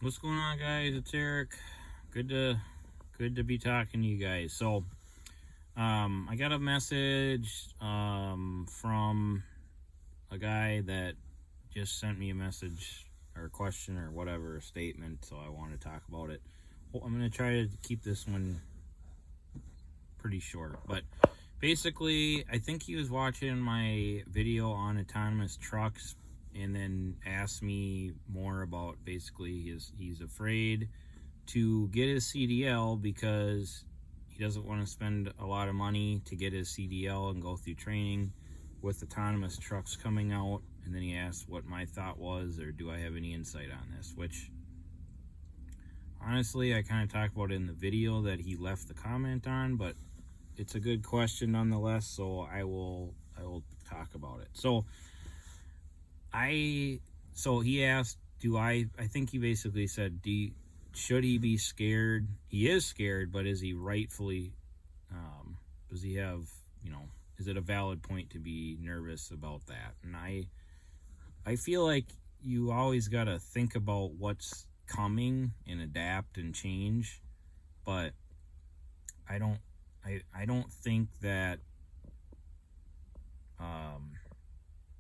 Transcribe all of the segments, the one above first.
What's going on, guys? It's Eric. Good to be talking to you guys. So, I got a message from a guy that just sent me a message or a question or whatever, a statement. So I want to talk about it. Well, I'm gonna try to keep this one pretty short, but basically, I think he was watching my video on autonomous trucks and then asked me more about basically he's afraid to get his CDL because he doesn't want to spend a lot of money to get his CDL and go through training with autonomous trucks coming out. And then he asked what my thought was, or do I have any insight on this, which honestly I kind of talked about it in the video that he left the comment on, but it's a good question nonetheless, so I will talk about it. So he asked, I think he basically said, should he be scared? He is scared, but is he rightfully, does he have, is it a valid point to be nervous about that? And I feel like you always got to think about what's coming and adapt and change, but I don't think that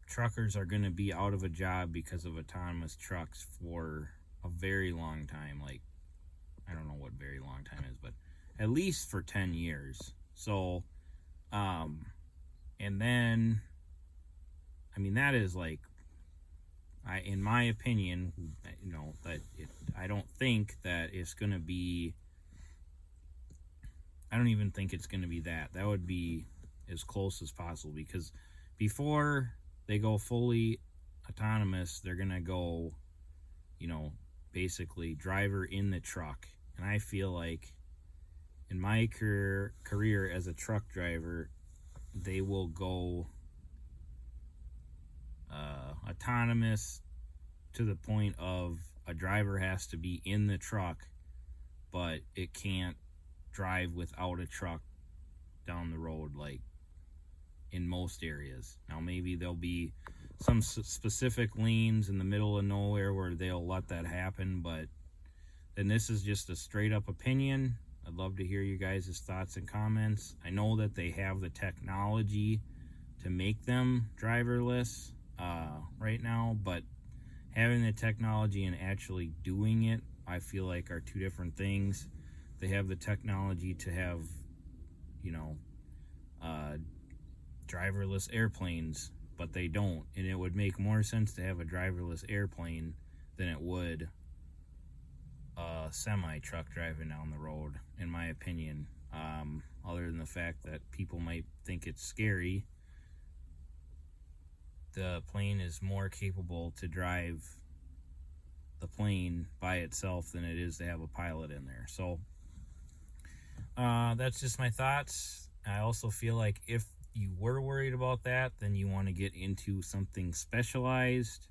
truckers are going to be out of a job because of autonomous trucks for a very long time. Like, I don't know what very long time is, but at least for 10 years. So, and then, I mean, that is like, in my opinion, I don't think that it's going to be, I don't even think it's going to be that. That would be as close as possible, because before they go fully autonomous, they're going to go, basically driver in the truck. And I feel like in my career as a truck driver, they will go autonomous to the point of a driver has to be in the truck, but it can't drive without a truck down the road, like in most areas. Now maybe there'll be some specific lanes in the middle of nowhere where they'll let that happen, but then this is just a straight up opinion. I'd love to hear you guys' thoughts and comments. I know that they have the technology to make them driverless right now, but having the technology and actually doing it, I feel like are two different things. They have the technology to have, driverless airplanes, but they don't. And it would make more sense to have a driverless airplane than it would a semi-truck driving down the road, in my opinion. Other than the fact that people might think it's scary, the plane is more capable to drive the plane by itself than it is to have a pilot in there. So that's just my thoughts. I also feel like if you were worried about that, then you want to get into something specialized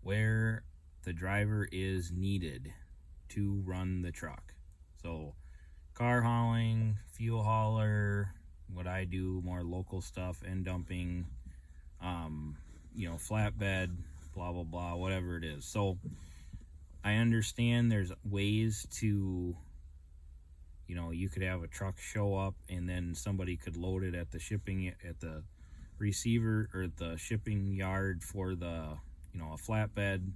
where the driver is needed to run the truck. So car hauling, fuel hauler, what I do, more local stuff, end dumping, flatbed, blah, blah, blah, whatever it is. So I understand there's ways to, you could have a truck show up and then somebody could load it at the receiver or the shipping yard for the, a flatbed,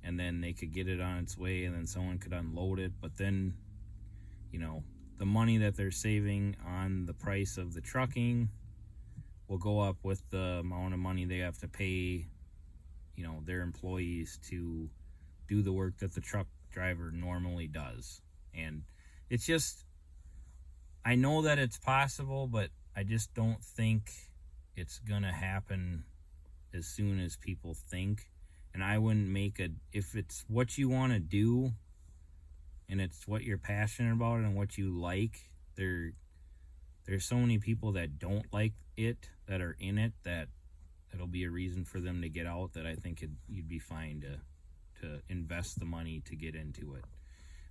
and then they could get it on its way and then someone could unload it. But then, the money that they're saving on the price of the trucking will go up with the amount of money they have to pay, their employees to do the work that the truck driver normally does. And it's just, I know that it's possible, but I just don't think it's gonna happen as soon as people think. And I wouldn't if it's what you want to do and it's what you're passionate about and what you like, there's so many people that don't like it, that are in it, that'll be a reason for them to get out, that I think you'd be fine to invest the money to get into it.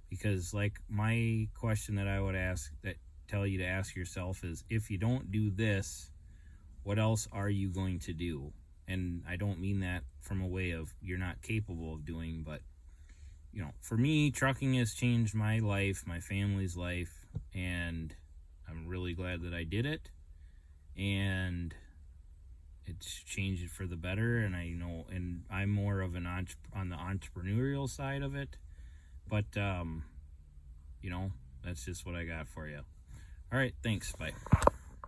Because like my question that I would tell you to ask yourself is, if you don't do this, what else are you going to do? And I don't mean that from a way of you're not capable of doing, but for me, trucking has changed my life, my family's life, and I'm really glad that I did it. And it's changed it for the better. And and I'm more of on the entrepreneurial side of it. But, that's just what I got for you. All right, thanks. Bye.